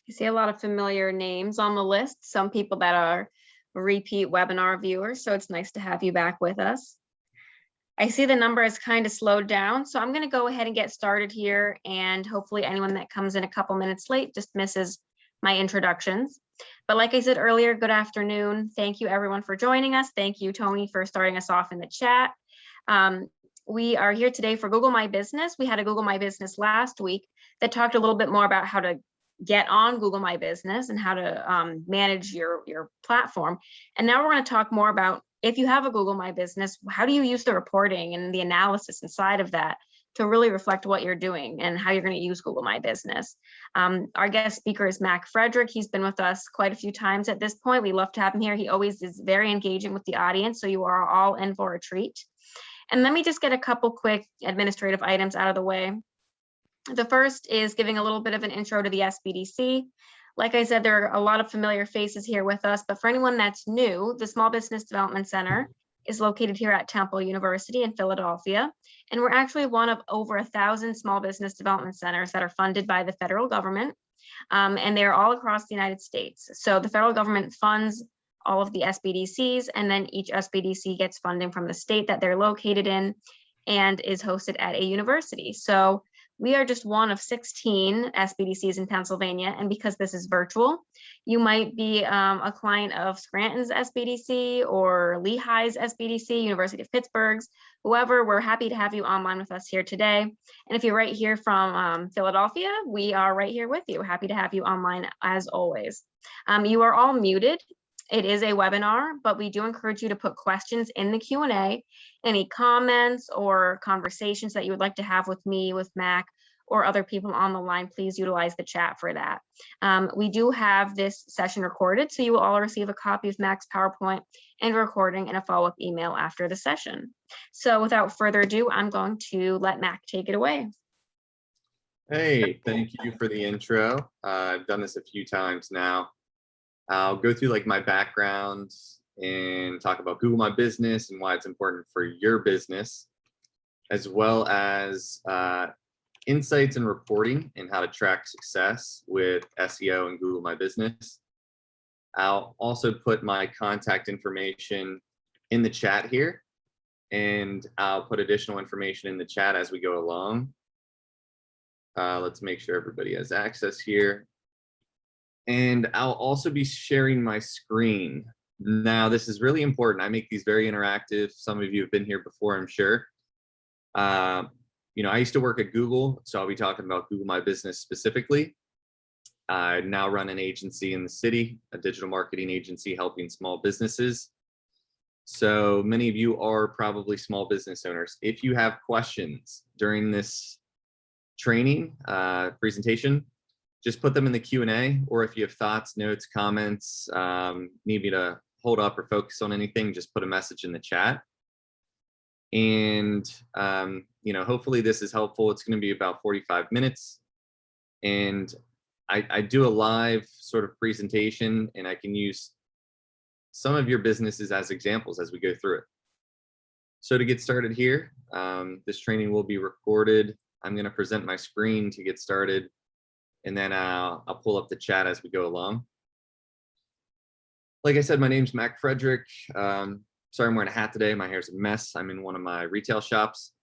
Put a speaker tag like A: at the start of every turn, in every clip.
A: I see a lot of familiar names on the list, some people that are repeat webinar viewers, so it's nice to have you back with us. I see the number has kind of slowed down, so I'm going to go ahead and get started here, and hopefully anyone that comes in a couple minutes late just misses my introductions. But like I said earlier, good afternoon. Thank you everyone for joining us. Thank you, Tony, for starting us off in the chat. We are here today for Google My Business. We had a Google My Business last week that talked a little bit more about how to get on Google My Business and how to manage your platform. And now we're going to talk more about, if you have a Google My Business, how do you use the reporting and the analysis inside of that to really reflect what you're doing and how you're going to use Google My Business. Our guest speaker is Mac Frederick. He's been with us quite a few times at this point. We love to have him here. He always is very engaging with the audience, so you are all in for a treat. And let me just get a couple quick administrative items out of the way. The first is giving a little bit of an intro to the SBDC. Like I said, there are a lot of familiar faces here with us, but for anyone that's new, the Small Business Development Center is located here at Temple University in Philadelphia. And we're actually one of over 1,000 small business development centers that are funded by the federal government. And they're all across the United States. So the federal government funds all of the SBDCs, and then each SBDC gets funding from the state that they're located in and is hosted at a university. So we are just one of 16 SBDCs in Pennsylvania, and because this is virtual, you might be a client of Scranton's SBDC or Lehigh's SBDC, University of Pittsburgh's, whoever. We're happy to have you online with us here today. And if you're right here from Philadelphia, we are right here with you. Happy to have you online as always. You are all muted. It is a webinar, but we do encourage you to put questions in the Q&A, any comments or conversations that you would like to have with me, with Mac, or other people on the line. Please utilize the chat for that. We do have this session recorded, so you will all receive a copy of Mac's PowerPoint and recording and a follow-up email after the session. So without further ado, I'm going to let Mac take it away.
B: Hey, thank you for the intro. I've done this a few times now. I'll go through like my background and talk about Google My Business and why it's important for your business, as well as insights and reporting and how to track success with SEO and Google My Business. I'll also put my contact information in the chat here, and I'll put additional information in the chat as we go along. Let's make sure everybody has access here. And I'll also be sharing my screen. Now, this is really important. I make these very interactive. Some of you have been here before, I'm sure. You know, I used to work at Google, so I'll be talking about Google My Business specifically. I now run an agency in the city, a digital marketing agency helping small businesses. So many of you are probably small business owners. If you have questions during this training presentation, just put them in the Q&A, or if you have thoughts, notes, comments, need me to hold up or focus on anything, just put a message in the chat. And, you know, hopefully this is helpful. It's going to be about 45 minutes. And I do a live sort of presentation, and I can use some of your businesses as examples as we go through it. So to get started here, this training will be recorded. I'm going to present my screen to get started, and then I'll pull up the chat as we go along. Like I said, my name's Mac Frederick. Sorry, I'm wearing a hat today. My hair's a mess. I'm in one of my retail shops.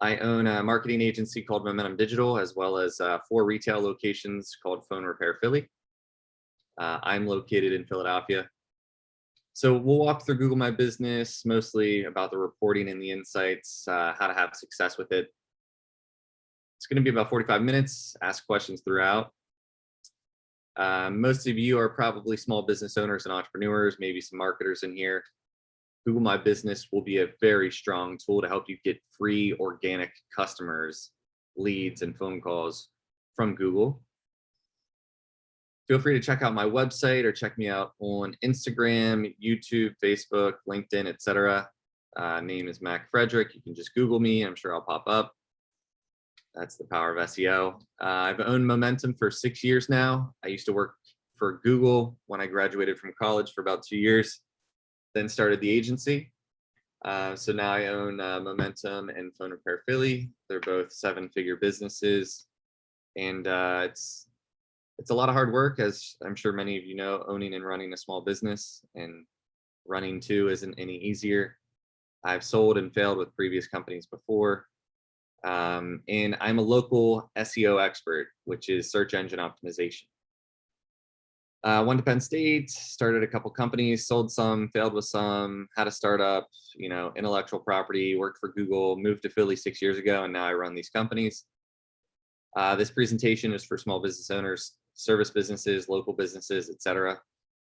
B: I own a marketing agency called Momentum Digital, as well as 4 retail locations called Phone Repair Philly. I'm located in Philadelphia. So we'll walk through Google My Business, mostly about the reporting and the insights, how to have success with it. It's going to be about 45 minutes, ask questions throughout. Most of you are probably small business owners and entrepreneurs, maybe some marketers in here. Google My Business will be a very strong tool to help you get free organic customers, leads, and phone calls from Google. Feel free to check out my website or check me out on Instagram, YouTube, Facebook, LinkedIn, etc. Name is Mac Frederick. You can just Google me. I'm sure I'll pop up. That's the power of SEO. I've owned Momentum for 6 years now. I used to work for Google when I graduated from college for about 2 years, then started the agency. So now I own Momentum and Phone Repair Philly. They're both 7-figure businesses. And it's It's a lot of hard work, as I'm sure many of you know, owning and running a small business, and running two isn't any easier. I've sold and failed with previous companies before. And I'm a local SEO expert, which is search engine optimization. Went to Penn State, started a couple companies, sold some, failed with some, had a startup, intellectual property, worked for Google, moved to Philly 6 years ago, and now I run these companies. This presentation is for small business owners, service businesses, local businesses, etc.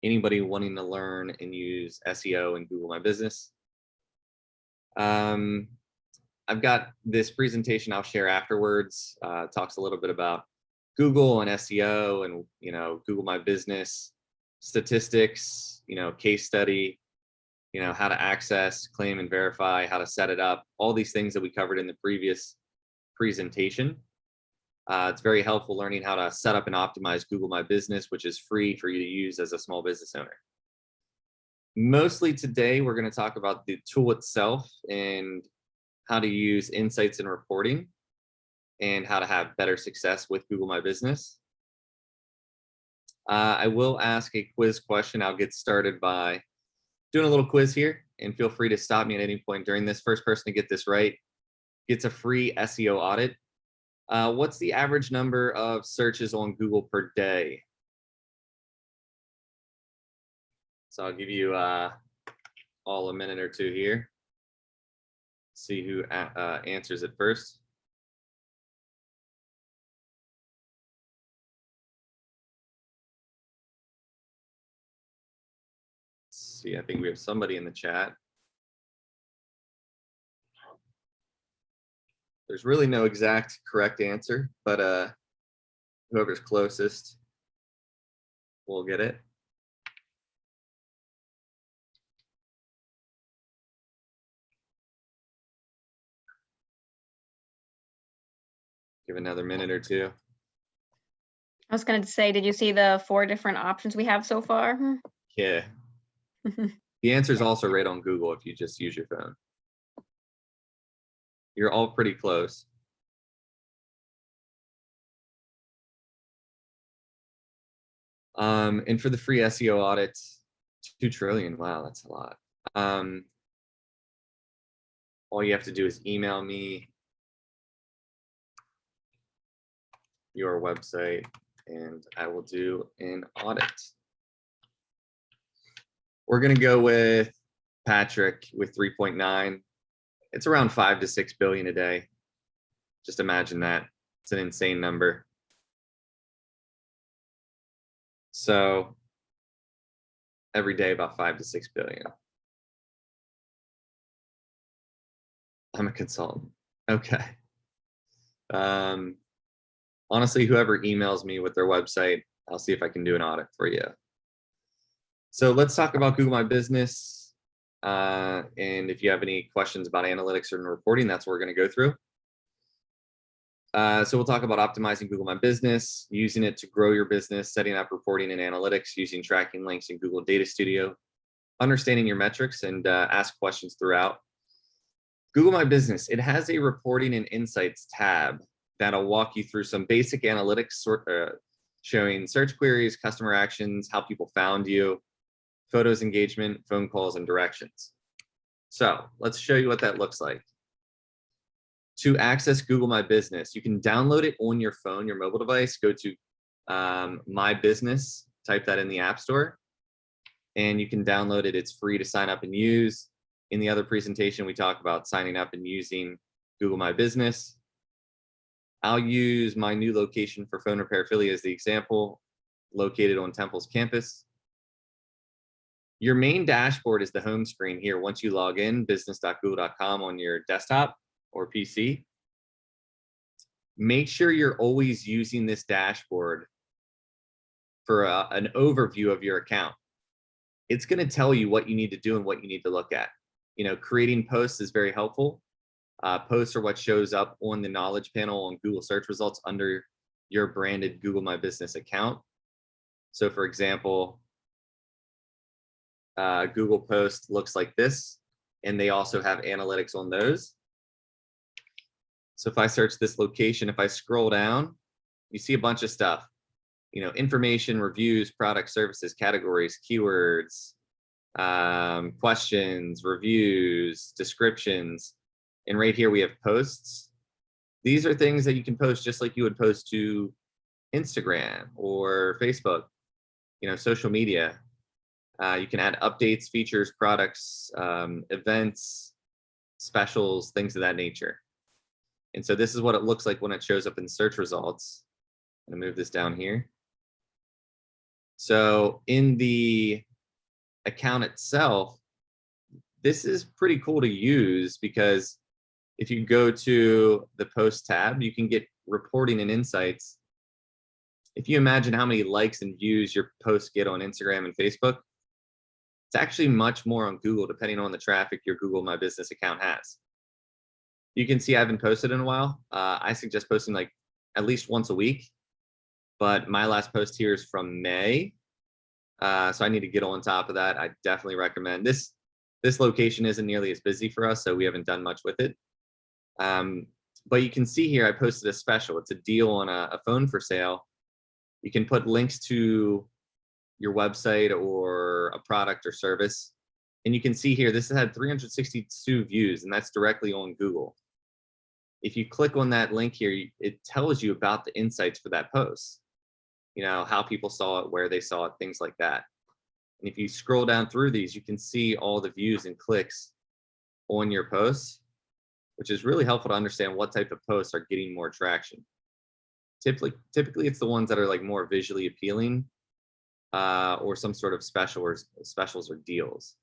B: Anybody wanting to learn and use SEO and Google My Business. I've got this presentation I'll share afterwards. Talks a little bit about Google and SEO and Google My Business, statistics, case study, how to access, claim, and verify, how to set it up, all these things that we covered in the previous presentation. It's very helpful learning how to set up and optimize Google My Business, which is free for you to use as a small business owner. Mostly today, we're going to talk about the tool itself and how to use insights and reporting and how to have better success with Google My Business. I will ask a quiz question. I'll get started by doing a little quiz here, and feel free to stop me at any point during this. First person to get this right gets a free SEO audit. What's the average number of searches on Google per day? So I'll give you all a minute or two here. See who answers it first. Let's see, I think we have somebody in the chat. There's really no exact correct answer, but whoever's closest will get it. Give another minute or two.
A: I was going to say, did you see the 4 different options we have so far?
B: Yeah. The answer is also right on Google if you just use your phone. You're all pretty close. And for the free SEO audits, 2 trillion. Wow, that's a lot. All you have to do is email me your website and I will do an audit. We're going to go with Patrick with 3.9. It's around 5 to 6 billion a day. Just imagine that. It's an insane number. So every day about 5 to 6 billion. I'm a consultant. Okay. Honestly, whoever emails me with their website, I'll see if I can do an audit for you. So let's talk about Google My Business. And if you have any questions about analytics or reporting, that's what we're going to go through. So we'll talk about optimizing Google My Business, using it to grow your business, setting up reporting and analytics, using tracking links in Google Data Studio, understanding your metrics, and ask questions throughout. Google My Business, it has a reporting and insights tab that'll walk you through some basic analytics showing search queries, customer actions, how people found you, photos, engagement, phone calls, and directions. So let's show you what that looks like. To access Google My Business, you can download it on your phone, your mobile device. Go to My Business, type that in the App Store, and you can download it. It's free to sign up and use. In the other presentation, we talk about signing up and using Google My Business. I'll use my new location for phone repair Philly as the example, located on Temple's campus. Your main dashboard is the home screen here. Once you log in, business.google.com on your desktop or PC. Make sure you're always using this dashboard for an overview of your account. It's going to tell you what you need to do and what you need to look at. Creating posts is very helpful. Posts are what shows up on the knowledge panel on Google search results under your branded Google My Business account. So for example, Google Post looks like this, and they also have analytics on those. So if I search this location, if I scroll down, you see a bunch of stuff. information, reviews, products, services, categories, keywords, questions, reviews, descriptions. And right here we have posts. These are things that you can post just like you would post to Instagram or Facebook, social media. You can add updates, features, products, events, specials, things of that nature. And so this is what it looks like when it shows up in search results. I'm gonna move this down here. So in the account itself, this is pretty cool to use because if you go to the post tab, you can get reporting and insights. If you imagine how many likes and views your posts get on Instagram and Facebook, it's actually much more on Google, depending on the traffic your Google My Business account has. You can see I haven't posted in a while. I suggest posting like at least once a week, but my last post here is from May. So I need to get on top of that. I definitely recommend this. This location isn't nearly as busy for us, so we haven't done much with it. But you can see here, I posted a special. It's a deal on a phone for sale. You can put links to your website or a product or service. And you can see here, this has had 362 views, and that's directly on Google. If you click on that link here, it tells you about the insights for that post. How people saw it, where they saw it, things like that. And if you scroll down through these, you can see all the views and clicks on your posts, which is really helpful to understand what type of posts are getting more traction. Typically it's the ones that are like more visually appealing, or some sort of specials or deals.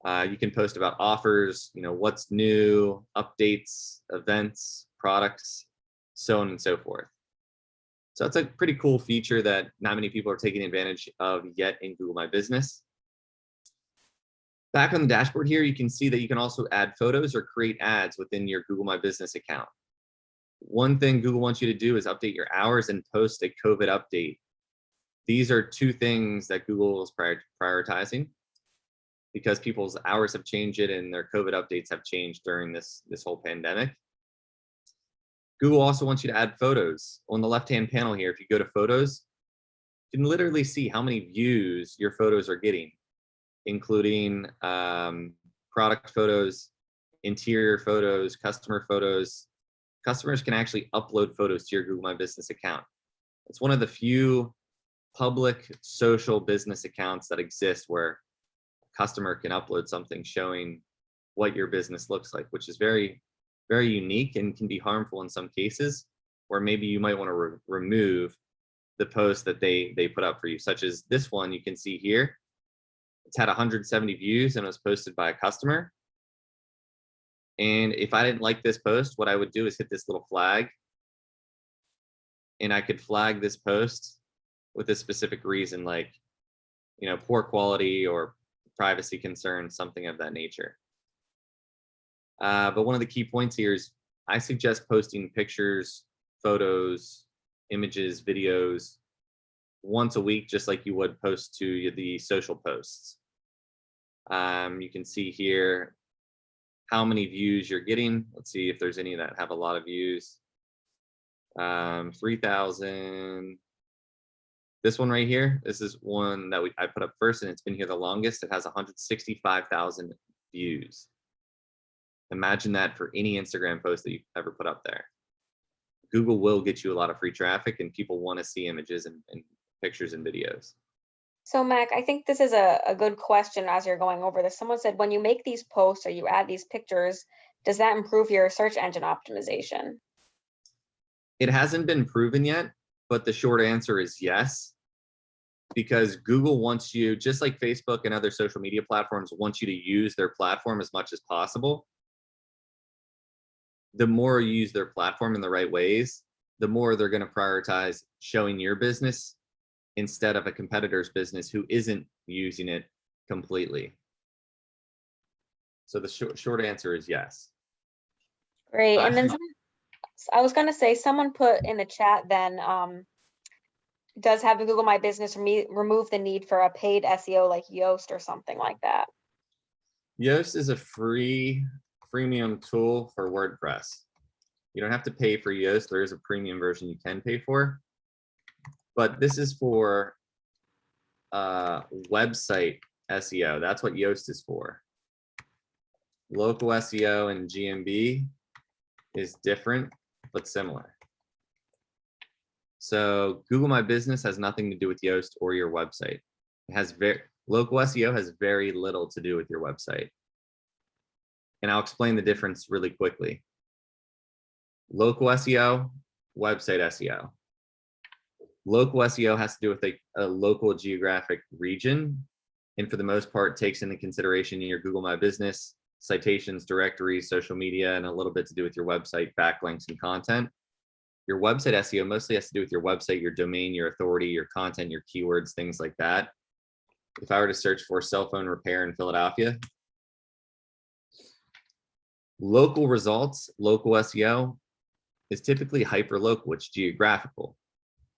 B: You can post about offers, what's new, updates, events, products, so on and so forth. So that's a pretty cool feature that not many people are taking advantage of yet in Google My Business. Back on the dashboard here, you can see that you can also add photos or create ads within your Google My Business account. One thing Google wants you to do is update your hours and post a COVID update. These are two things that Google is prioritizing because people's hours have changed and their COVID updates have changed during this whole pandemic. Google also wants you to add photos. On the left-hand panel here, if you go to photos, you can literally see how many views your photos are getting, including product photos, interior photos, customer photos. Customers can actually upload photos to your Google My Business account. It's one of the few public social business accounts that exist where a customer can upload something showing what your business looks like, which is very, very unique and can be harmful in some cases, where maybe you might want to remove the post that they put up for you, such as this one you can see here. It's had 170 views and it was posted by a customer. And if I didn't like this post, what I would do is hit this little flag, and I could flag this post with a specific reason, like, poor quality or privacy concerns, something of that nature. But one of the key points here is I suggest posting pictures, photos, images, videos once a week, just like you would post to the social posts. You can see here how many views you're getting. Let's see if there's any that have a lot of views. 3,000. This one right here, this is one that I put up first, and it's been here the longest. It has 165,000 views. Imagine that for any Instagram post that you've ever put up there. Google will get you a lot of free traffic, and people want to see images and pictures and videos.
A: So Mac, I think this is a good question as you're going over this. Someone said, when you make these posts or you add these pictures, does that improve your search engine optimization?
B: It hasn't been proven yet, but the short answer is yes, because Google wants you, just like Facebook and other social media platforms, want you to use their platform as much as possible. The more you use their platform in the right ways, the more they're going to prioritize showing your business instead of a competitor's business who isn't using it completely. So the short answer is yes.
A: Great. And then I was going to say, someone put in the chat then, does having Google My Business remove the need for a paid SEO like Yoast or something like that?
B: Yoast is a freemium tool for WordPress. You don't have to pay for Yoast. There is a premium version you can pay for. but this is for website SEO. That's what Yoast is for. Local SEO and GMB is different, but similar. So Google My Business has nothing to do with Yoast or your website. It has local SEO has very little to do with your website. And I'll explain the difference really quickly. Local SEO, website SEO. Local SEO has to do with a local geographic region, and for the most part takes into consideration your Google My Business, citations, directories, social media, and a little bit to do with your website, backlinks, and content. Your website SEO mostly has to do with your website, your domain, your authority, your content, your keywords, things like that. If I were to search for cell phone repair in Philadelphia, local results, local SEO is typically hyper-local, it's geographical.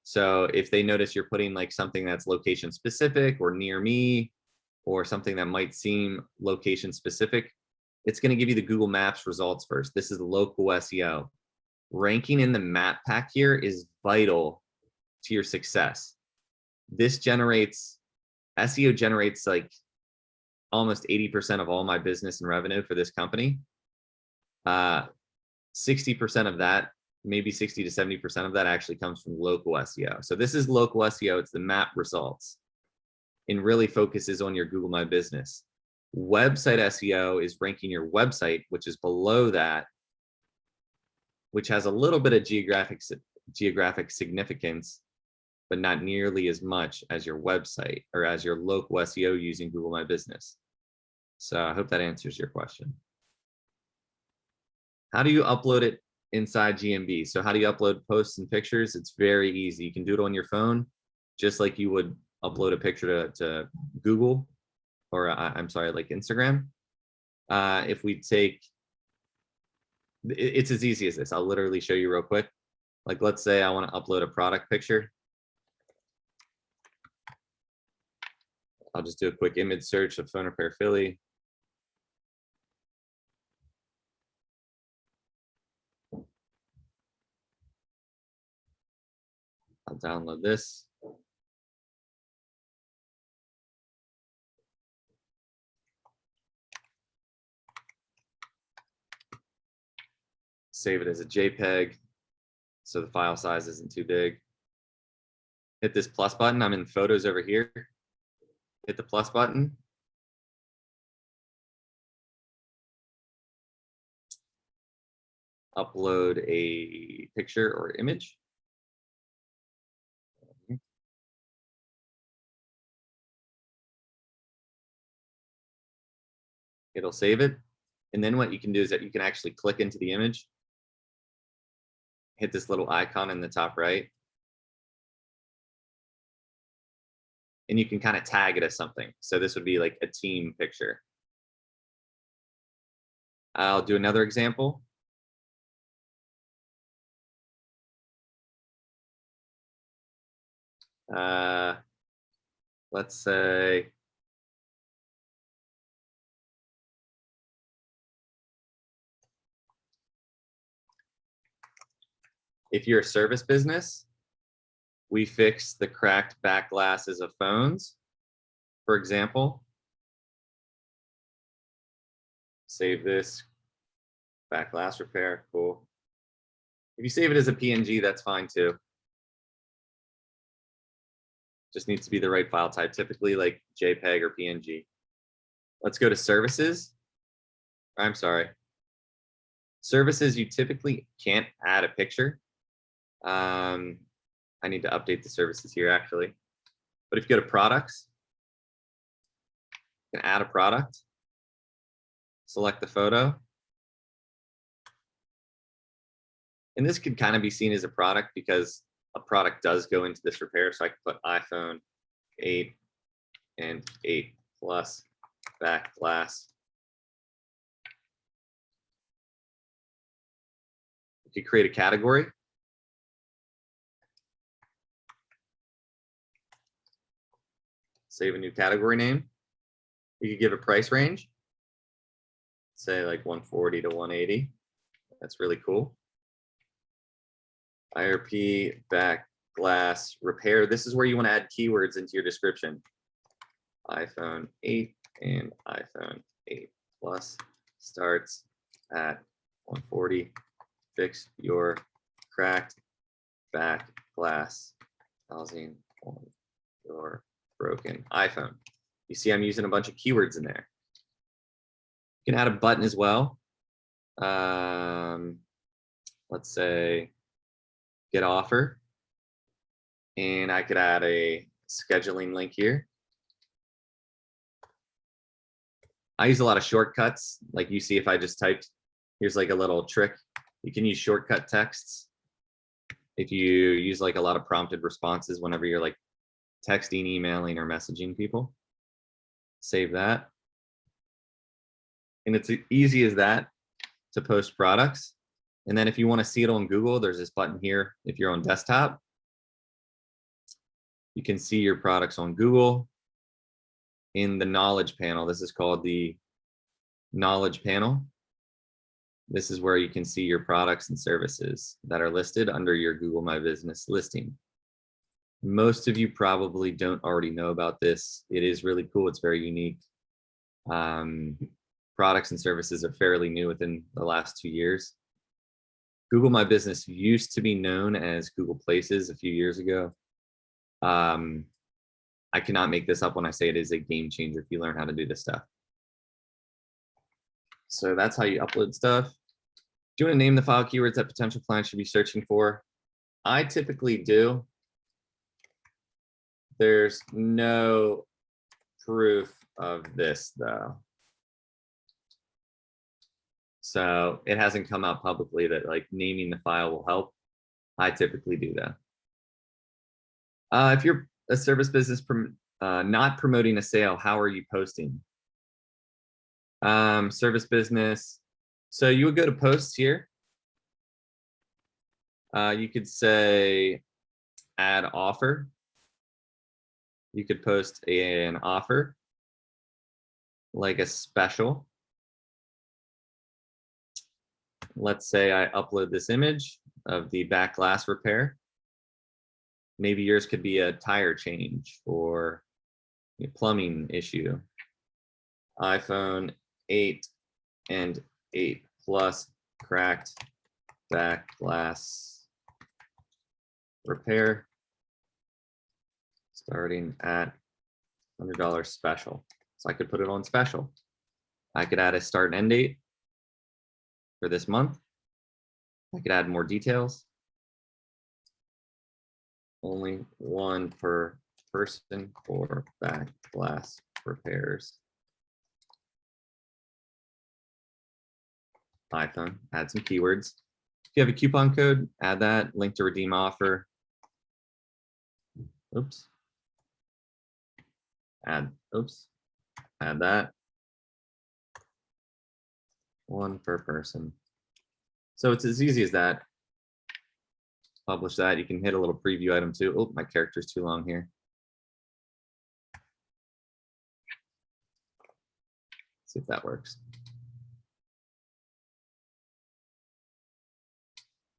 B: So if they notice you're putting like something that's location specific or near me, or something that might seem location specific, it's going to give you the Google Maps results first. This is local SEO. Ranking in the map pack here is vital to your success. This generates, SEO generates like almost 80% of all my business and revenue for this company. 60% of that, maybe 60 to 70% of that actually comes from local SEO. So this is local SEO, it's the map results, and really focuses on your Google My Business. Website SEO is ranking your website, which is below that, which has a little bit of geographic significance, but not nearly as much as your website or as your local SEO using Google My Business. So I hope that answers your question. How do you upload it inside GMB? So how do you upload posts and pictures? It's very easy. You can do it on your phone, just like you would upload a picture to Google, or I'm sorry, like Instagram. If we take, it's as easy as this. I'll literally show you real quick. Like, let's say I want to upload a product picture. I'll just do a quick image search of phone repair Philly. I'll download this. Save it as a JPEG so the file size isn't too big. Hit this plus button. I'm in photos over here. Hit the plus button. Upload a picture or image. It'll save it. And then what you can do is that you can actually click into the image, hit this little icon in the top right, and you can kind of tag it as something. So this would be like a team picture. I'll do another example. Let's say if you're a service business, we fix the cracked back glasses of phones, for example. Save this, back glass repair, cool. If you save it as a PNG, that's fine too. Just needs to be the right file type, typically like JPEG or PNG. Let's go to services. I'm sorry. Services, you typically can't add a picture. I need to update the services here actually. But if you go to products, you can add a product, select the photo. And this could kind of be seen as a product because a product does go into this repair. So I can put iPhone 8 and 8 Plus back glass. You could create a category. Save a new category name. You could give a price range. Say like 140 to 180. That's really cool. IRP back glass repair. This is where you want to add keywords into your description. iPhone 8 and iPhone 8 Plus starts at 140. Fix your cracked back glass housing on your broken iPhone. You see I'm using a bunch of keywords in there. You can add a button as well. Let's say get offer. And I could add a scheduling link here. I use a lot of shortcuts. Like you see if I just typed, here's like a little trick. You can use shortcut texts. If you use like a lot of prompted responses whenever you're like texting, emailing, or messaging people. Save that. And it's as easy as that to post products. And then if you want to see it on Google, there's this button here. If you're on desktop, you can see your products on Google in the knowledge panel. This is called the knowledge panel. This is where you can see your products and services that are listed under your Google My Business listing. Most of you probably don't already know about this. It is really cool. It's very unique. Products and services are fairly new within the last 2 years. Google My Business used to be known as Google Places a few years ago. I cannot make this up when I say it is a game changer if you learn how to do this stuff. So that's how you upload stuff. Do you want to name the file keywords that potential clients should be searching for? I typically do. There's no proof of this though. So it hasn't come out publicly that like naming the file will help. I typically do that. If you're a service business not promoting a sale, how are you posting? Service business. So you would go to posts here. You could say add offer. You could post an offer, like a special. Let's say I upload this image of the back glass repair. Maybe yours could be a tire change or a plumbing issue. iPhone 8 and 8 Plus cracked back glass repair starting at $100 special. So I could put it on special. I could add a start and end date for this month. I could add more details. Only one per person for back glass repairs. iPhone, add some keywords. If you have a coupon code, add that. Link to redeem offer. Oops. Add that. One per person. So it's as easy as that. Publish that. You can hit a little preview item too. Oh, my character's too long here. See if that works.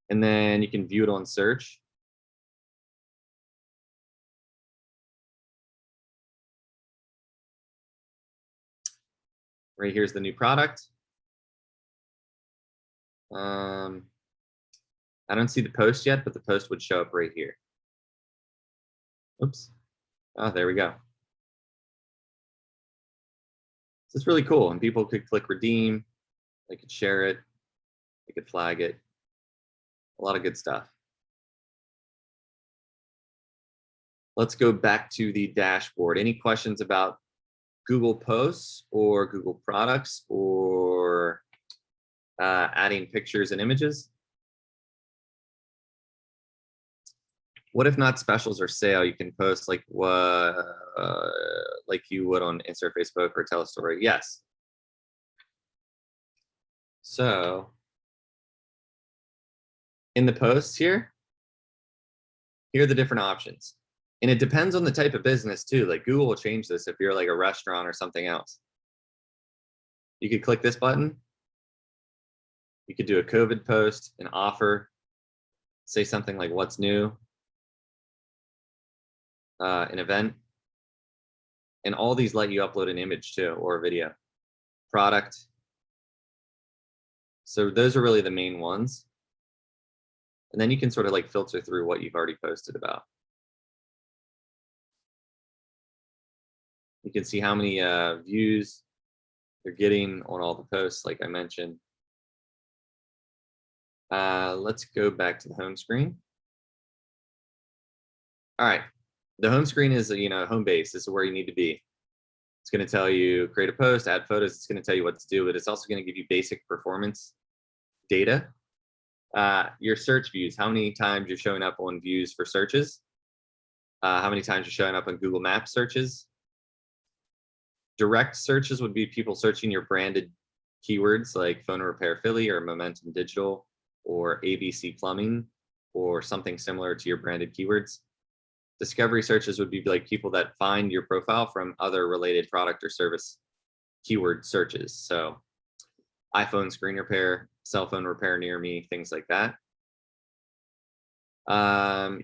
B: And then you can view it on search. Right here's the new product. I don't see the post yet, but the post would show up right here. Oops. Oh, there we go. So it's really cool, and people could click redeem. They could share it. They could flag it. A lot of good stuff. Let's go back to the dashboard. Any questions about Google Posts or Google Products or adding pictures and images? What if not specials or sale? You can post like what, like you would on Insta or Facebook or tell a story. Yes. So in the posts here are the different options. And it depends on the type of business too. Like Google will change this if you're like a restaurant or something else. You could click this button. You could do a COVID post, an offer, say something like what's new. an event. And all these let you upload an image too, or a video. Product. So those are really the main ones. And then you can sort of like filter through what you've already posted about. You can see how many views you're getting on all the posts, like I mentioned. Let's go back to the home screen. All right, the home screen is, home base. This is where you need to be. It's going to tell you create a post, add photos. It's going to tell you what to do, but it's also going to give you basic performance data. Your search views, how many times you're showing up on views for searches, how many times you're showing up on Google Maps searches. Direct searches would be people searching your branded keywords like phone repair Philly or Momentum Digital or ABC Plumbing or something similar to your branded keywords. Discovery searches would be like people that find your profile from other related product or service keyword searches. So iPhone screen repair, cell phone repair near me, things like that.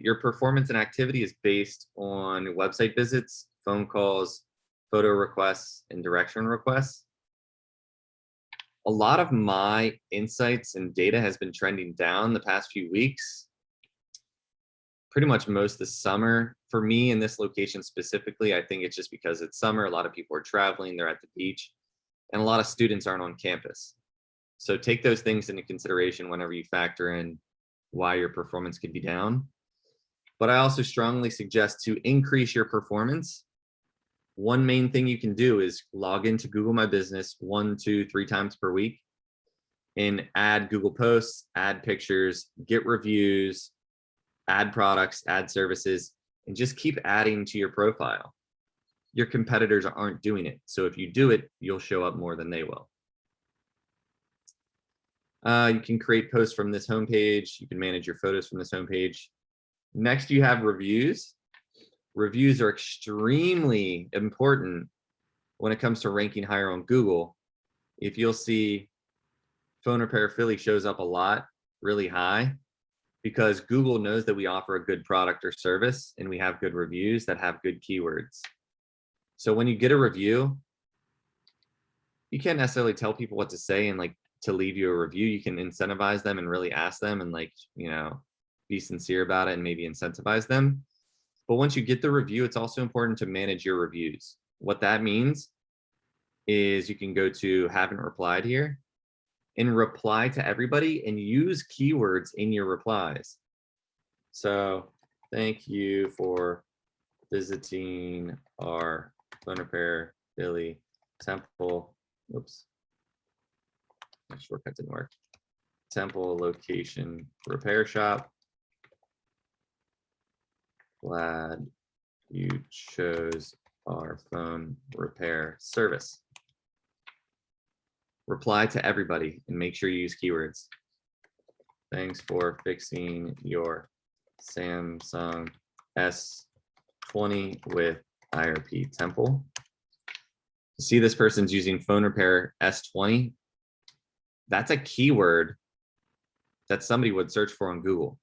B: Your performance and activity is based on website visits, phone calls, photo requests, and direction requests. A lot of my insights and data has been trending down the past few weeks. Pretty much most this summer. For me in this location specifically, I think it's just because it's summer. A lot of people are traveling, they're at the beach, and a lot of students aren't on campus. So take those things into consideration whenever you factor in why your performance could be down. But I also strongly suggest to increase your performance. One main thing you can do is log into Google My Business 1, 2, 3 times per week and add Google posts, add pictures, get reviews, add products, add services, and just keep adding to your profile. Your competitors aren't doing it. So if you do it, you'll show up more than they will. You can create posts from this homepage. You can manage your photos from this homepage. Next, you have reviews. Reviews are extremely important when it comes to ranking higher on Google. If you'll see phone repair Philly shows up a lot, really high, because Google knows that we offer a good product or service and we have good reviews that have good keywords. So when you get a review, you can't necessarily tell people what to say and like to leave you a review. You can incentivize them and really ask them and be sincere about it and maybe incentivize them. But once you get the review, it's also important to manage your reviews. What that means is you can go to haven't replied here and reply to everybody and use keywords in your replies. So thank you for visiting our phone repair Philly Temple. Oops, my shortcut didn't work. Temple location repair shop. Glad you chose our phone repair service. Reply to everybody and make sure you use keywords. Thanks for fixing your Samsung S20 with IRP Temple. See, this person's using phone repair S20. That's a keyword that somebody would search for on Google.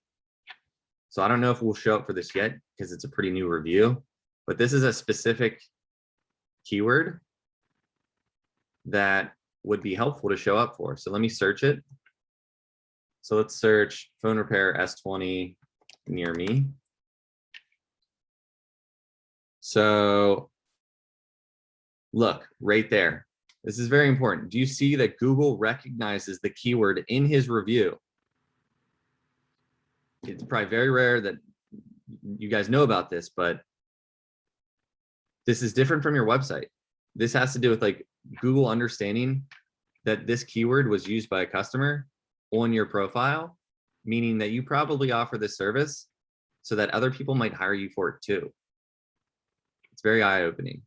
B: So I don't know if we'll show up for this yet because it's a pretty new review, but this is a specific keyword that would be helpful to show up for. So let me search it. So let's search phone repair S20 near me. So look right there. This is very important. Do you see that Google recognizes the keyword in his review? It's probably very rare that you guys know about this, but this is different from your website. This has to do with like Google understanding that this keyword was used by a customer on your profile, meaning that you probably offer this service so that other people might hire you for it too. It's very eye-opening.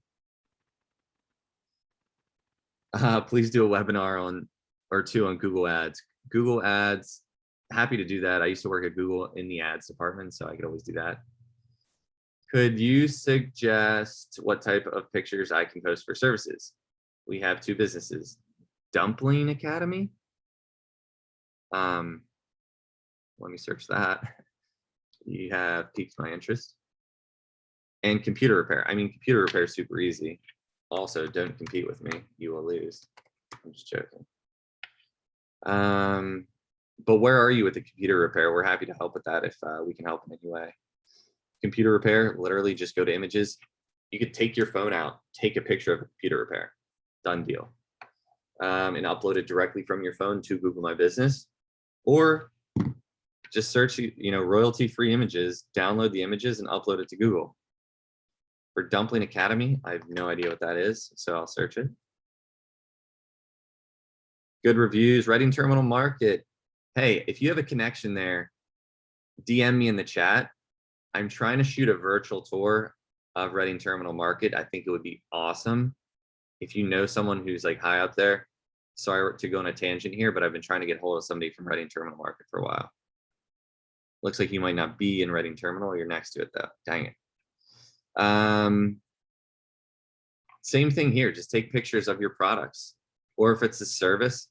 B: Please do a webinar or two on Google Ads. Google Ads, happy to do that. I used to work at Google in the ads department, so I could always do that. Could you suggest what type of pictures I can post for services? We have 2 businesses. Dumpling Academy. Let me search that. You have piqued my interest. And computer repair. I mean, computer repair is super easy. Also, don't compete with me. You will lose. I'm just joking. But where are you with the computer repair? We're happy to help with that if we can help in any way. Computer repair, literally just go to images. You could take your phone out, take a picture of a computer repair. Done deal. And upload it directly from your phone to Google My Business. Or just search, royalty-free images, download the images and upload it to Google. For Dumpling Academy, I have no idea what that is, so I'll search it. Good reviews, Writing Terminal Market. Hey, if you have a connection there, DM me in the chat. I'm trying to shoot a virtual tour of Writing Terminal Market. I think it would be awesome if you know someone who's like high up there. Sorry to go on a tangent here, but I've been trying to get hold of somebody from Writing Terminal Market for a while. Looks like you might not be in Writing Terminal. You're next to it though. Dang it. Same thing here. Just take pictures of your products, or if it's a service,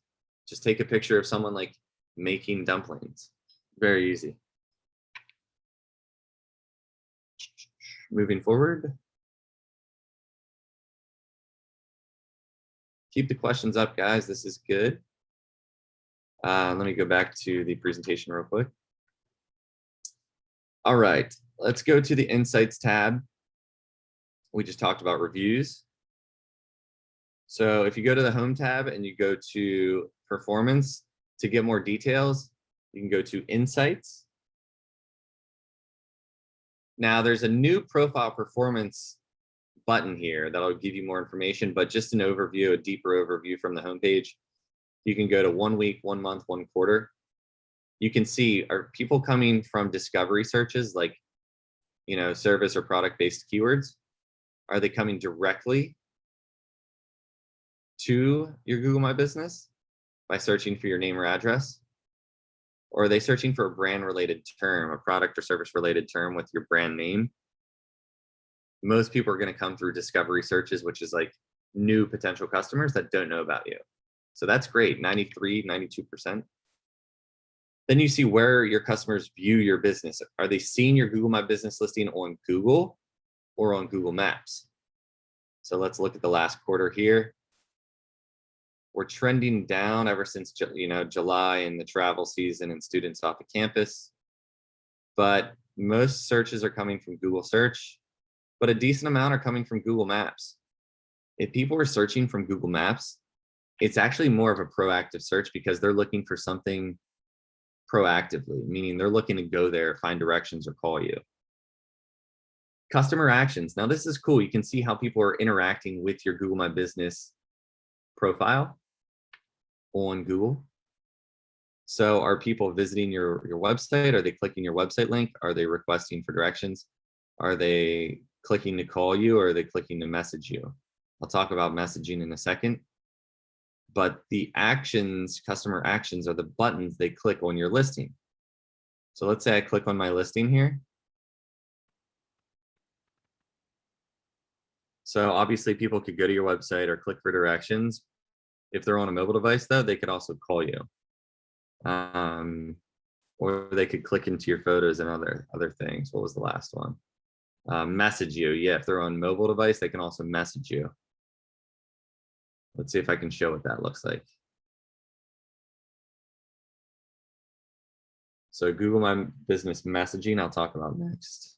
B: just take a picture of someone like making dumplings. Very easy. Moving forward. Keep the questions up, guys. This is good. Let me go back to the presentation real quick. All right, let's go to the Insights tab. We just talked about reviews. So if you go to the Home tab and you go to Performance, to get more details, you can go to Insights. Now there's a new Profile Performance button here that'll give you more information, but just an overview, a deeper overview from the homepage. You can go to 1 week, 1 month, 1 quarter. You can see, are people coming from discovery searches like, service or product-based keywords? Are they coming directly to your Google My Business by searching for your name or address? Or are they searching for a brand-related term, a product or service-related term with your brand name? Most people are going to come through discovery searches, which is like new potential customers that don't know about you. So that's great, 93, 92%. Then you see where your customers view your business. Are they seeing your Google My Business listing on Google or on Google Maps? So let's look at the last quarter here. We're trending down ever since July and the travel season and students off of campus. But most searches are coming from Google search, but a decent amount are coming from Google Maps. If people are searching from Google Maps, it's actually more of a proactive search because they're looking for something proactively, meaning they're looking to go there, find directions, or call you. Customer actions. Now this is cool. You can see how people are interacting with your Google My Business profile on Google. So are people visiting your website? Are they clicking your website link? Are they requesting for directions? Are they clicking to call you, or are they clicking to message you? I'll talk about messaging in a second. But the actions, customer actions, are the buttons they click on your listing. So let's say I click on my listing here. So obviously people could go to your website or click for directions. If they're on a mobile device though, they could also call you. Or they could click into your photos and other things. What was the last one? Message you. Yeah, if they're on mobile device, they can also message you. Let's see if I can show what that looks like. So Google My Business messaging, I'll talk about next.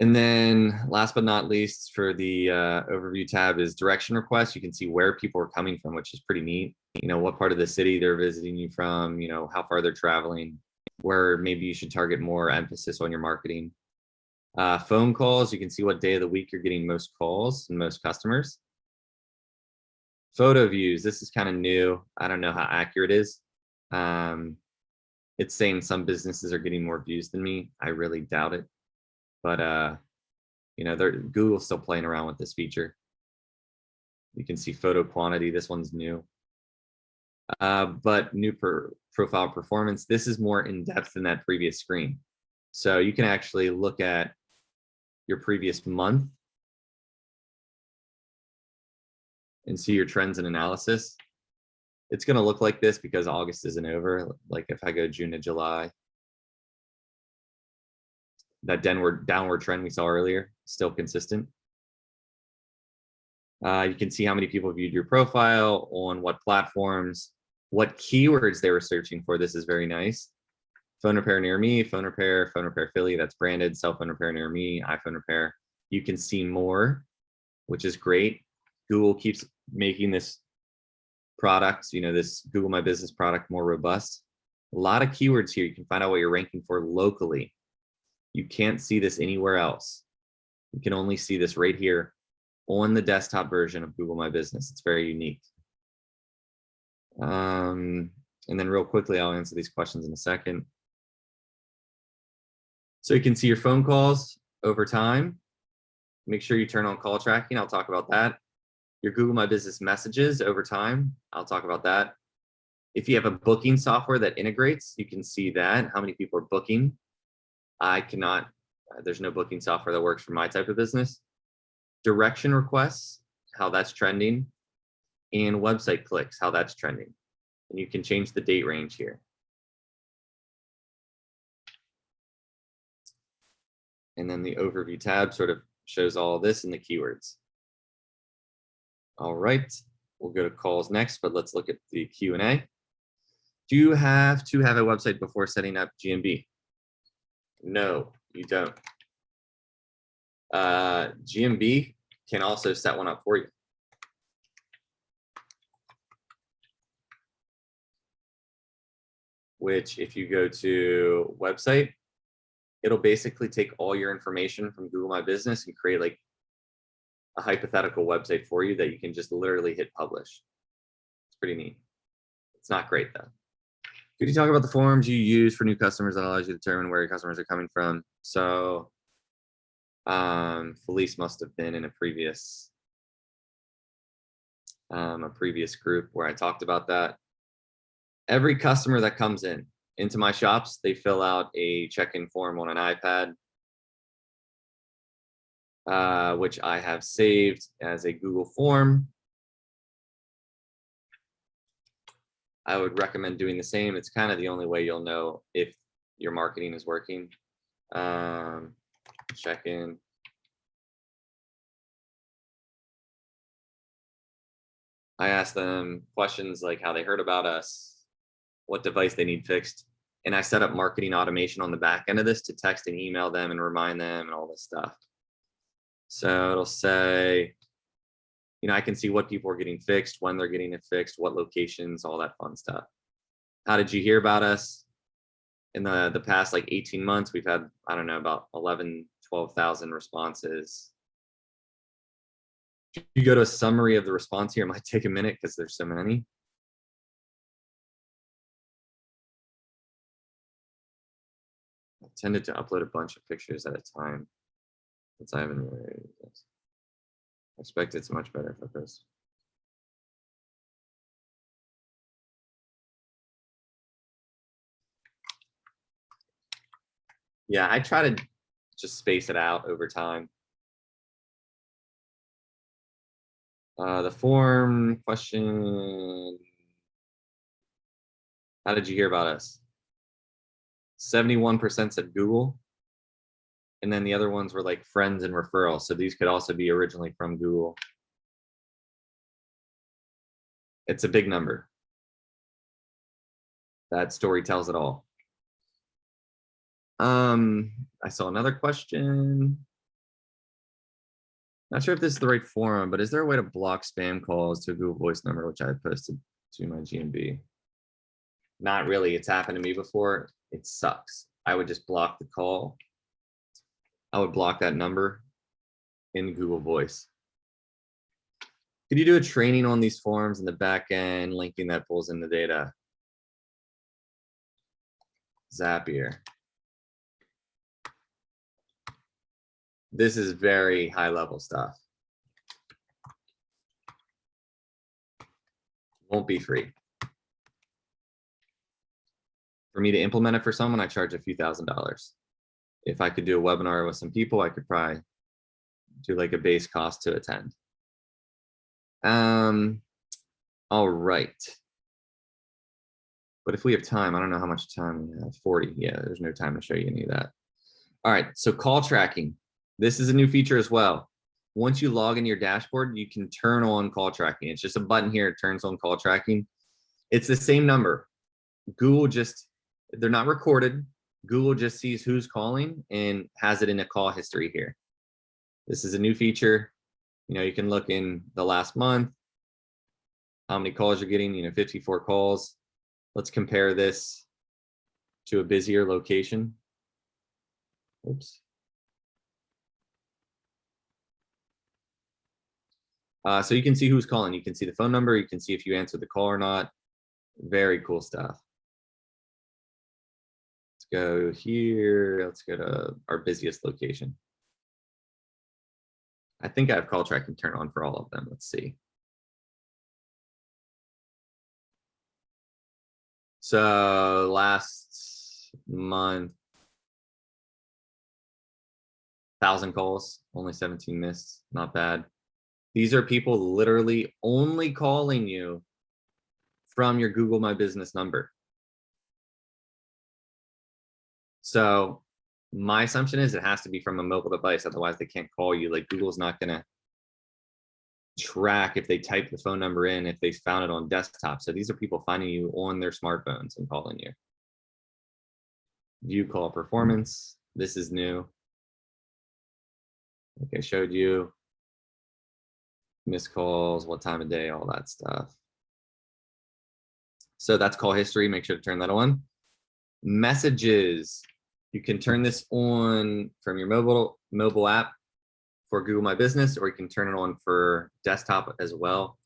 B: And then last but not least, for the overview tab is direction requests. You can see where people are coming from, which is pretty neat. What part of the city they're visiting you from, how far they're traveling, where maybe you should target more emphasis on your marketing. Phone calls, you can see what day of the week you're getting most calls and most customers. Photo views, this is kind of new. I don't know how accurate it is. It's saying some businesses are getting more views than me. I really doubt it. But Google's still playing around with this feature. You can see photo quantity. This one's new. But new profile performance. This is more in depth than that previous screen. So you can actually look at your previous month and see your trends and analysis. It's going to look like this because August isn't over. Like if I go June to July, that downward trend we saw earlier, still consistent. You can see how many people viewed your profile, on what platforms, what keywords they were searching for. This is very nice. Phone repair near me, phone repair Philly, that's branded, cell phone repair near me, iPhone repair. You can see more, which is great. Google keeps making this product, this Google My Business product more robust. A lot of keywords here. You can find out what you're ranking for locally. You can't see this anywhere else. You can only see this right here on the desktop version of Google My Business. It's very unique. And then real quickly, I'll answer these questions in a second. So you can see your phone calls over time. Make sure you turn on call tracking. I'll talk about that. Your Google My Business messages over time. I'll talk about that. If you have a booking software that integrates, you can see that, how many people are booking. I cannot, there's no booking software that works for my type of business. Direction requests, how that's trending, and website clicks, how that's trending. And you can change the date range here. And then the overview tab sort of shows all this in the keywords. All right, we'll go to calls next, but let's look at the Q&A. Do you have to have a website before setting up GMB? No, you don't. GMB can also set one up for you. Which, if you go to website, it'll basically take all your information from Google My Business and create like a hypothetical website for you that you can just literally hit publish. It's pretty neat. It's not great though. Could you talk about the forms you use for new customers that allows you to determine where your customers are coming from? So Felice must have been in a previous group where I talked about that. Every customer that comes into my shops, they fill out a check-in form on an iPad, which I have saved as a Google form. I would recommend doing the same. It's kind of the only way you'll know if your marketing is working. Check-in. I asked them questions like how they heard about us, what device they need fixed. And I set up marketing automation on the back end of this to text and email them and remind them and all this stuff. So it'll say, I can see what people are getting fixed, when they're getting it fixed, what locations, all that fun stuff. How did you hear about us? In the past like 18 months, we've had, I don't know, about 11, 12,000 responses. If you go to a summary of the response here, it might take a minute because there's so many. I tended to upload a bunch of pictures at a time since I haven't really used this. I expect it's much better for this. Yeah, I try to just space it out over time. The form question. How did you hear about us? 71% said Google. And then the other ones were like friends and referrals. So these could also be originally from Google. It's a big number. That story tells it all. I saw another question. Not sure if this is the right forum, but is there a way to block spam calls to a Google Voice number, which I posted to my GMB? Not really. It's happened to me before. It sucks. I would just block the call. I would block that number in Google Voice. Could you do a training on these forms in the back end, linking that pulls in the data? Zapier. This is very high level stuff. Won't be free. For me to implement it for someone, I charge a few $1,000s. If I could do a webinar with some people, I could probably do like a base cost to attend. All right. But if we have time, I don't know how much time we have. 40. Yeah, there's no time to show you any of that. All right, so call tracking. This is a new feature as well. Once you log in your dashboard, you can turn on call tracking. It's just a button here, it turns on call tracking. It's the same number. Google just, they're not recorded. Google just sees who's calling and has it in a call history here. This is a new feature. You know, you can look in the last month, how many calls you're getting, 54 calls. Let's compare this to a busier location. Oops. So you can see who's calling. You can see the phone number. You can see if you answered the call or not. Very cool stuff. Let's go here. Let's go to our busiest location. I think I have call tracking turned on for all of them. Let's see. So last month, 1,000 calls, only 17 missed. Not bad. These are people literally only calling you from your Google My Business number. So my assumption is it has to be from a mobile device, otherwise they can't call you. Like Google's not gonna track if they type the phone number in, if they found it on desktop. So these are people finding you on their smartphones and calling you. View call performance. This is new. Like I showed you. Missed calls, what time of day, all that stuff. So that's call history. Make sure to turn that on. Messages. You can turn this on from your mobile app for Google My Business, or you can turn it on for desktop as well.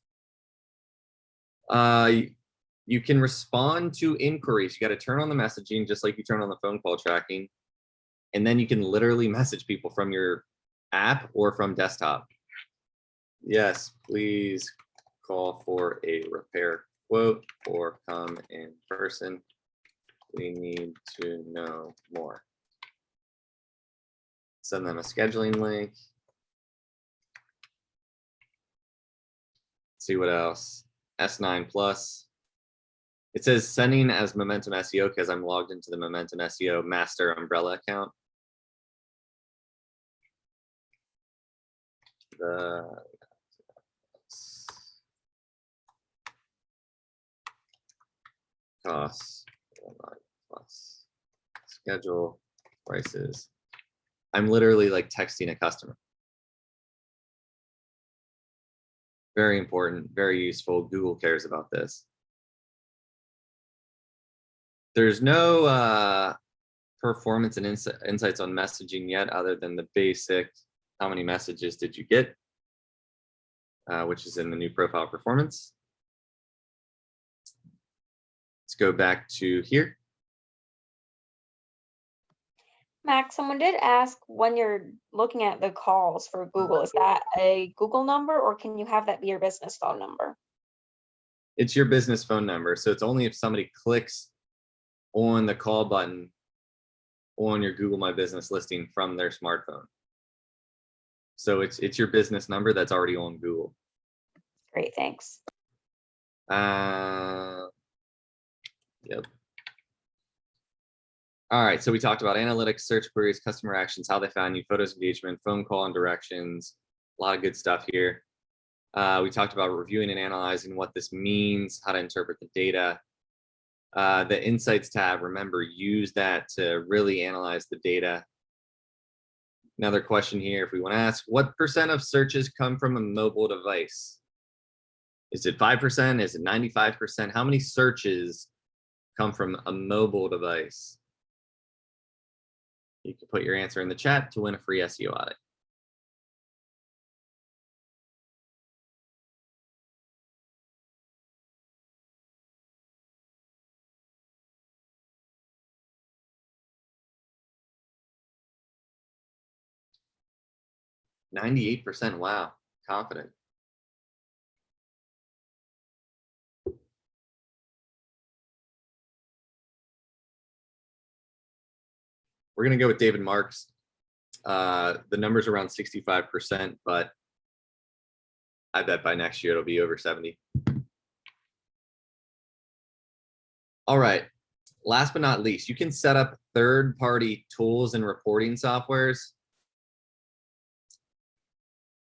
B: You can respond to inquiries. You got to turn on the messaging just like you turn on the phone call tracking. And then you can literally message people from your app or from desktop. Yes, please call for a repair quote or come in person. We need to know more. Send them a scheduling link. See what else. S9 Plus. It says sending as Momentum SEO because I'm logged into the Momentum SEO master umbrella account. Costs plus schedule prices. I'm literally like texting a customer. Very important, very useful. Google cares about this. There's no performance and insights on messaging yet, other than the basic, how many messages did you get, which is in the new profile performance. Let's go back to here.
A: Max, someone did ask, when you're looking at the calls for Google, is that a Google number or can you have that be your business phone number?
B: It's your business phone number. So it's only if somebody clicks on the call button on your Google My Business listing from their smartphone. So it's your business number that's already on Google.
A: Great, thanks.
B: Yep. All right, so we talked about analytics, search queries, customer actions, how they found you, photos, engagement, phone call and directions, a lot of good stuff here. We talked about reviewing and analyzing what this means, how to interpret the data. The insights tab, remember, use that to really analyze the data. Another question here, if we want to ask, what % of searches come from a mobile device? Is it 5%? Is it 95%? How many searches come from a mobile device? You can put your answer in the chat to win a free SEO audit. %. Wow, confident. We're going to go with David Marks. The number's around 65%, but I bet by next year it'll be over 70. All right. Last but not least, you can set up third-party tools and reporting softwares.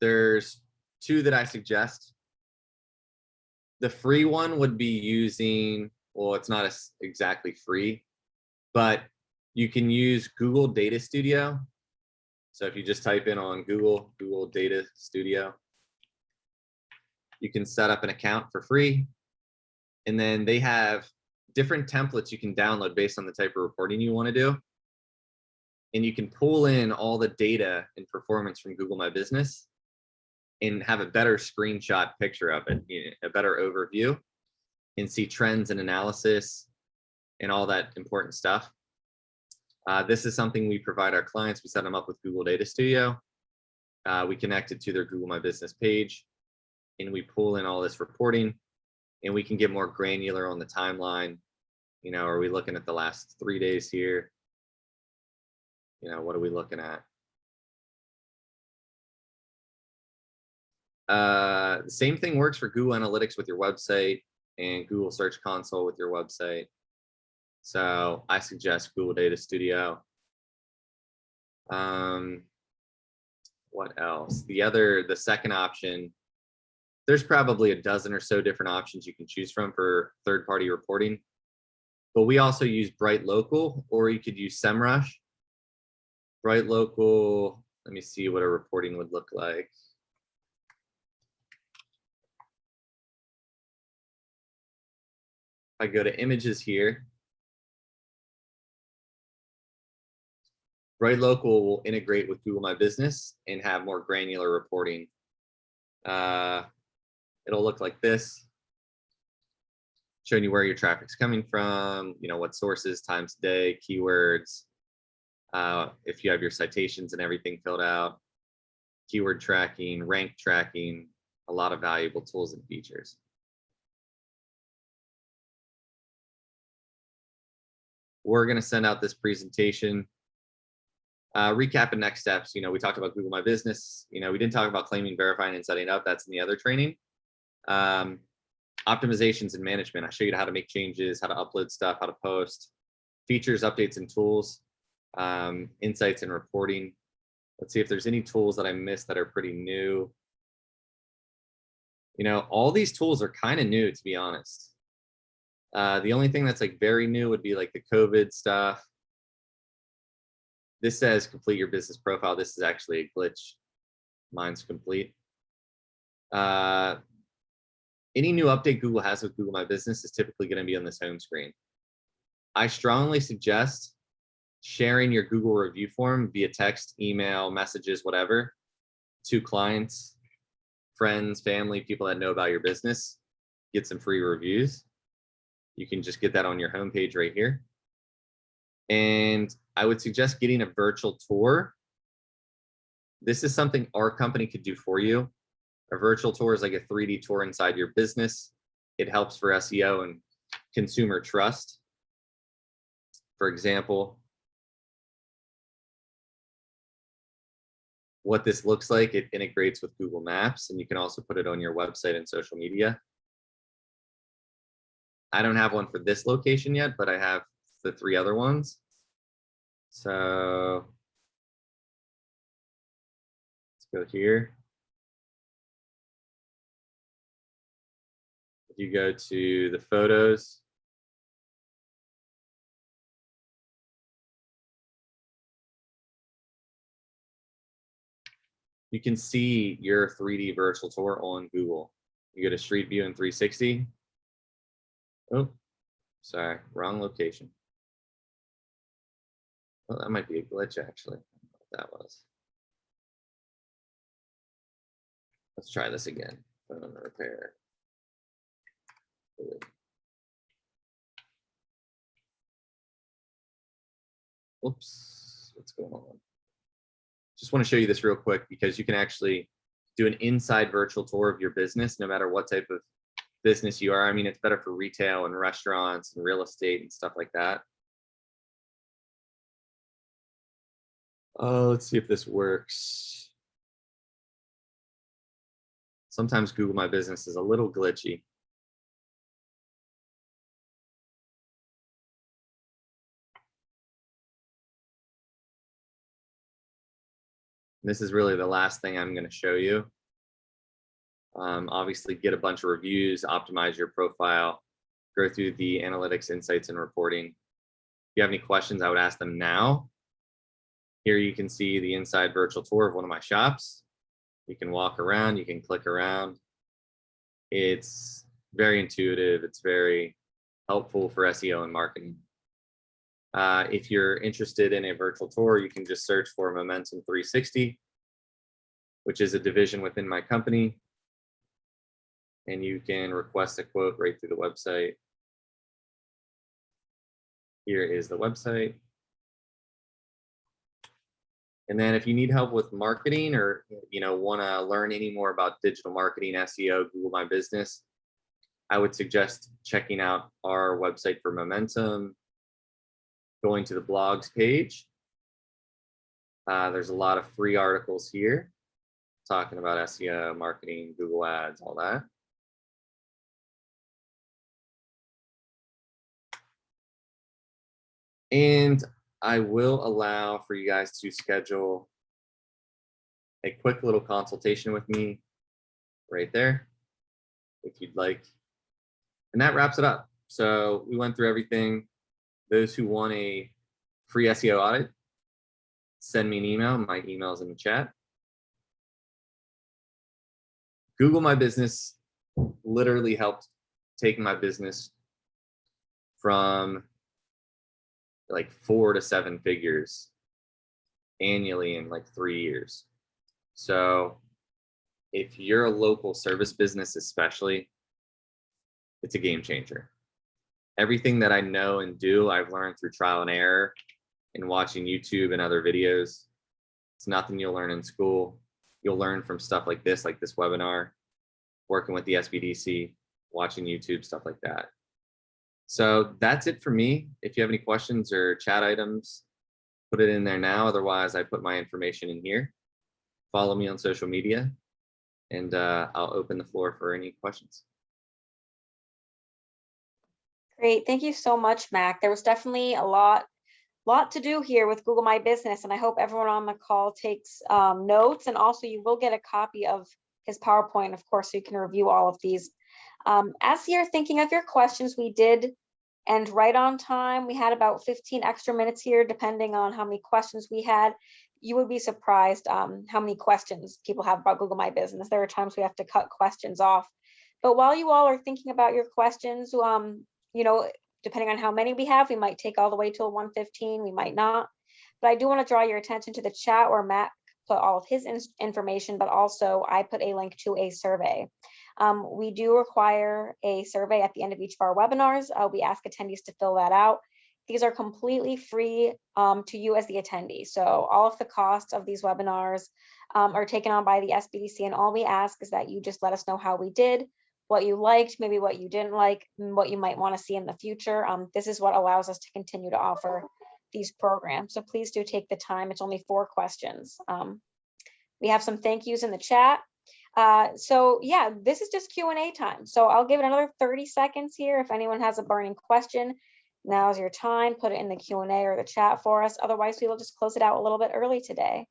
B: There's two that I suggest. The free one would be using, well, it's not exactly free, but you can use Google Data Studio. So if you just type in on Google Data Studio, you can set up an account for free. And then they have different templates you can download based on the type of reporting you want to do. And you can pull in all the data and performance from Google My Business and have a better screenshot picture of it, a better overview, and see trends and analysis and all that important stuff. This is something we provide our clients. We set them up with Google Data Studio. We connect it to their Google My Business page, and we pull in all this reporting, and we can get more granular on the timeline. Are we looking at the last 3 days here? What are we looking at? The same thing works for Google Analytics with your website and Google Search Console with your website. So I suggest Google Data Studio. What else? The second option, there's probably a dozen or so different options you can choose from for third-party reporting. But we also use Bright Local, or you could use SEMrush. Bright Local, let me see what a reporting would look like. I go to images here. Bright Local will integrate with Google My Business and have more granular reporting. It'll look like this, showing you where your traffic's coming from, what sources, times a day, keywords, if you have your citations and everything filled out, keyword tracking, rank tracking, a lot of valuable tools and features. We're going to send out this presentation. Recap and next steps. We talked about Google My Business. We didn't talk about claiming, verifying, and setting up. That's in the other training. Optimizations and management. I show you how to make changes, how to upload stuff, how to post, features, updates, and tools, insights and reporting. Let's see if there's any tools that I missed that are pretty new. All these tools are kind of new, to be honest. The only thing that's like very new would be like the COVID stuff. This says complete your business profile. This is actually a glitch. Mine's complete. Any new update Google has with Google My Business is typically going to be on this home screen. I strongly suggest sharing your Google review form via text, email, messages, whatever, to clients, friends, family, people that know about your business. Get some free reviews. You can just get that on your homepage right here. And I would suggest getting a virtual tour. This is something our company could do for you. A virtual tour is like a 3D tour inside your business. It helps for SEO and consumer trust. For example, what this looks like, it integrates with Google Maps, and you can also put it on your website and social media. I don't have one for this location yet, but I have the 3 other ones. So let's go here. If you go to the photos, you can see your 3D virtual tour on Google. You go to Street View and 360. Oh, sorry, wrong location. Well, that might be a glitch, actually. I don't know what that was. Let's try this again. Phone repair. Oops, what's going on? Just want to show you this real quick because you can actually do an inside virtual tour of your business, no matter what type of business you are. I mean, it's better for retail and restaurants and real estate and stuff like that. Let's see if this works. Sometimes Google My Business is a little glitchy. This is really the last thing I'm going to show you. Obviously, get a bunch of reviews, optimize your profile, go through the analytics, insights, and reporting. If you have any questions, I would ask them now. Here you can see the inside virtual tour of one of my shops. You can walk around, you can click around. It's very intuitive. It's very helpful for SEO and marketing. If you're interested in a virtual tour, you can just search for Momentum 360, which is a division within my company. And you can request a quote right through the website. Here is the website. And then if you need help with marketing or want to learn any more about digital marketing, SEO, Google My Business, I would suggest checking out our website for Momentum, going to the blogs page. There's a lot of free articles here talking about SEO, marketing, Google Ads, all that. And I will allow for you guys to schedule a quick little consultation with me right there, if you'd like. And that wraps it up. So we went through everything. Those who want a free SEO audit, send me an email. My email is in the chat. Google My Business literally helped take my business from like 4 to 7 figures annually in like 3 years. So if you're a local service business, especially, it's a game changer. Everything that I know and do, I've learned through trial and error and watching YouTube and other videos. It's nothing you'll learn in school. You'll learn from stuff like this webinar, working with the SBDC, watching YouTube, stuff like that. So that's it for me. If you have any questions or chat items, put it in there now. Otherwise, I put my information in here. Follow me on social media, and I'll open the floor for any questions.
A: Great, thank you so much, Mac. There was definitely a lot to do here with Google My Business, and I hope everyone on the call takes notes, and also you will get a copy of his PowerPoint, of course, so you can review all of these. As you're thinking of your questions, we did end right on time. We had about 15 extra minutes here, depending on how many questions we had. You would be surprised how many questions people have about Google My Business. There are times we have to cut questions off. But while you all are thinking about your questions, depending on how many we have, we might take all the way till 1:15, we might not. But I do want to draw your attention to the chat where Matt put all of his information, but also I put a link to a survey. We do require a survey at the end of each of our webinars. We ask attendees to fill that out. These are completely free to you as the attendee. So all of the costs of these webinars are taken on by the SBDC, and all we ask is that you just let us know how we did, what you liked, maybe what you didn't like, and what you might want to see in the future. This is what allows us to continue to offer these programs. So please do take the time. It's only 4 questions. We have some thank yous in the chat. So yeah, this is just Q&A time. So I'll give it another 30 seconds here. If anyone has a burning question, now's your time. Put it in the Q&A or the chat for us. Otherwise, we will just close it out a little bit early today.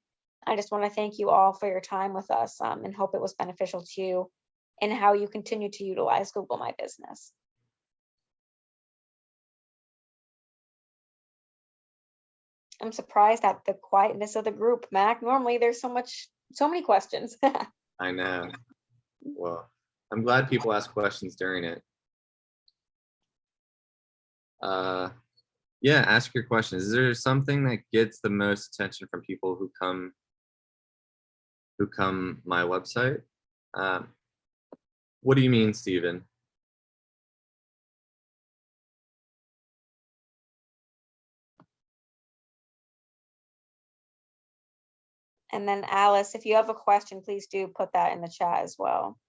A: I just want to thank you all for your time with us and hope it was beneficial to you in how you continue to utilize Google My Business. I'm surprised at the quietness of the group, Mac. Normally there's so many questions.
B: I know. Well, I'm glad people ask questions during it. Yeah, ask your questions. Is there something that gets the most attention from people who come my website? What do you mean, Stephen?
A: And then Alice, if you have a question, please do put that in the chat as well.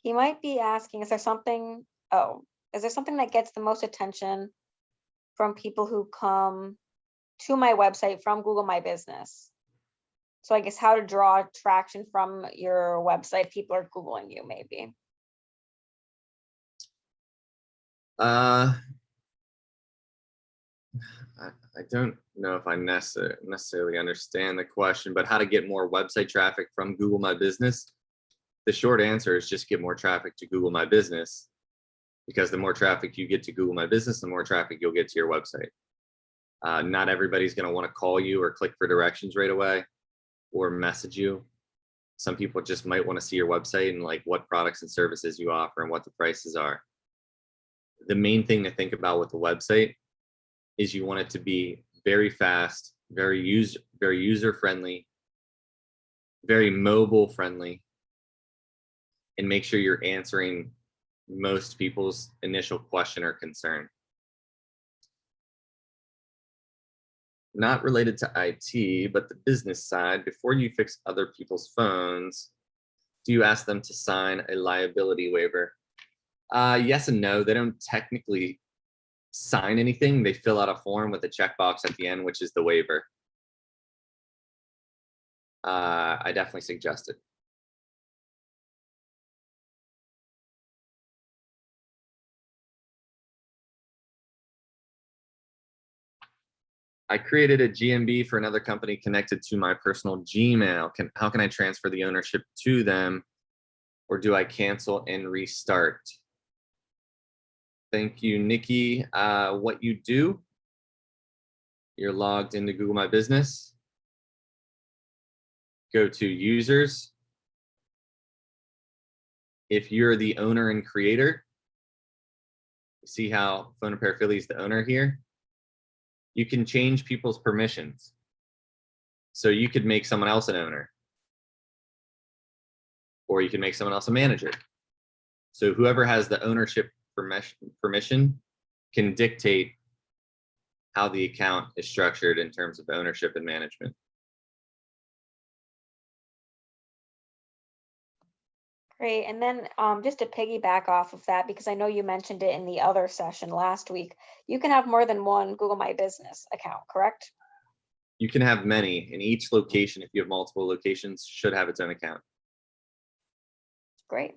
A: He might be asking, is there something that gets the most attention from people who come to my website from Google My Business? So I guess how to draw traction from your website. People are Googling you maybe.
B: Uh, I don't know if I necessarily understand the question, but how to get more website traffic from Google My Business? The short answer is just get more traffic to Google My Business, because the more traffic you get to Google My Business, the more traffic you'll get to your website. Not everybody's going to want to call you or click for directions right away or message you. Some people just might want to see your website and like what products and services you offer and what the prices are. The main thing to think about with the website is you want it to be very fast, very user friendly, very mobile friendly, and make sure you're answering most people's initial question or concern. Not related to IT, but the business side, before you fix other people's phones, do you ask them to sign a liability waiver? Yes and no. They don't technically sign anything. They fill out a form with a checkbox at the end, which is the waiver. I definitely suggest it. I created a GMB for another company connected to my personal Gmail. How can I transfer the ownership to them, or do I cancel and restart? Thank you, Nikki. What you do, you're logged into Google My Business. Go to users. If you're the owner and creator, see how Phone and Paraphilia is the owner here? You can change people's permissions. So you could make someone else an owner, or you can make someone else a manager. So whoever has the ownership permission can dictate how the account is structured in terms of ownership and management.
A: Great. And then just to piggyback off of that, because I know you mentioned it in the other session last week, you can have more than one Google My Business account, correct?
B: You can have many, and each location, if you have multiple locations, should have its own account.
A: Great.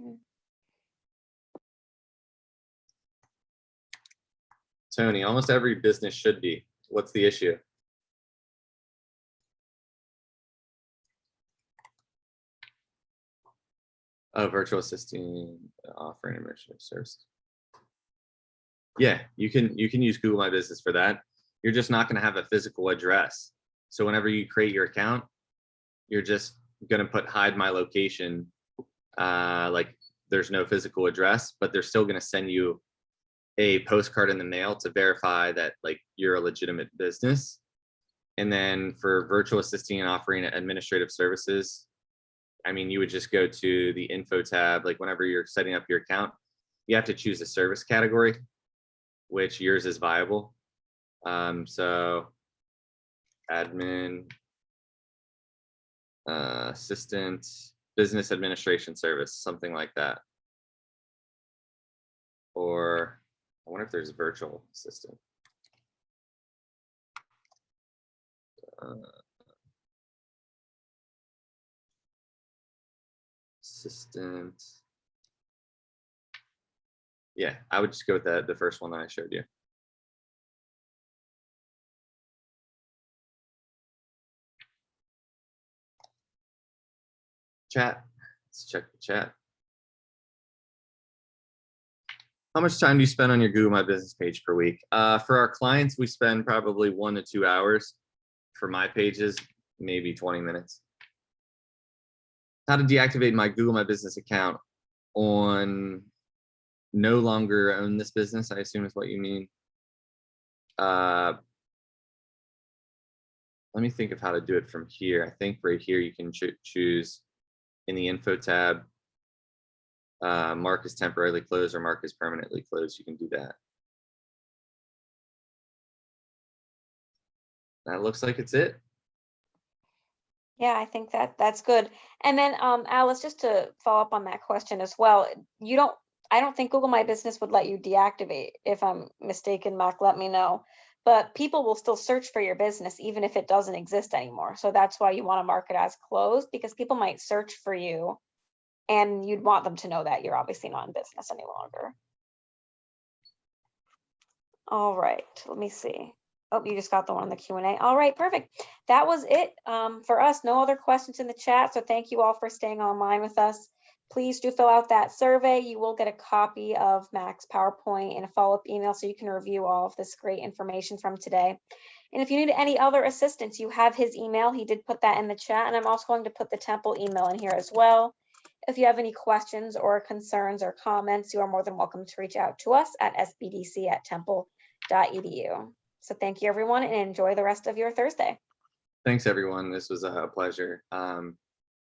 B: Tony, almost every business should be. What's the issue? Oh, virtual assistant offering administrative services. Yeah, you can use Google My Business for that. You're just not going to have a physical address. So whenever you create your account, you're just going to put hide my location. Like there's no physical address, but they're still going to send you a postcard in the mail to verify that like you're a legitimate business. And then for virtual assisting and offering administrative services, I mean, you would just go to the info tab. Like whenever you're setting up your account, you have to choose a service category, which yours is viable. So admin, assistant, business administration service, something like that. Or I wonder if there's a virtual assistant. Assistant. Yeah, I would just go with the first one that I showed you. Chat. Let's check the chat. How much time do you spend on your Google My Business page per week? For our clients, we spend probably 1 to 2 hours. For my pages, maybe 20 minutes. How to deactivate my Google My Business account on no longer own this business, I assume is what you mean. Let me think of how to do it from here. I think right here you can choose in the info tab, mark as temporarily closed or mark as permanently closed. You can do that. That looks like it's it.
A: Yeah, I think that's good. And then Alice, just to follow up on that question as well, I don't think Google My Business would let you deactivate. If I'm mistaken, Mac, let me know. But people will still search for your business even if it doesn't exist anymore. So that's why you want to mark it as closed, because people might search for you and you'd want them to know that you're obviously not in business any longer. All right, let me see. Oh, you just got the one on the Q&A. All right, perfect. That was it for us. No other questions in the chat. So thank you all for staying online with us. Please do fill out that survey. You will get a copy of Mac's PowerPoint and a follow-up email so you can review all of this great information from today. And if you need any other assistance, you have his email. He did put that in the chat, and I'm also going to put the Temple email in here as well. If you have any questions or concerns or comments, you are more than welcome to reach out to us at sbdc@temple.edu. So thank you, everyone, and enjoy the rest of your Thursday.
B: Thanks, everyone. This was a pleasure.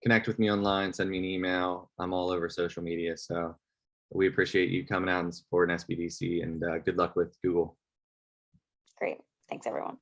B: Connect with me online, send me an email. I'm all over social media. So we appreciate you coming out and supporting SBDC, and good luck with Google.
A: Great. Thanks, everyone.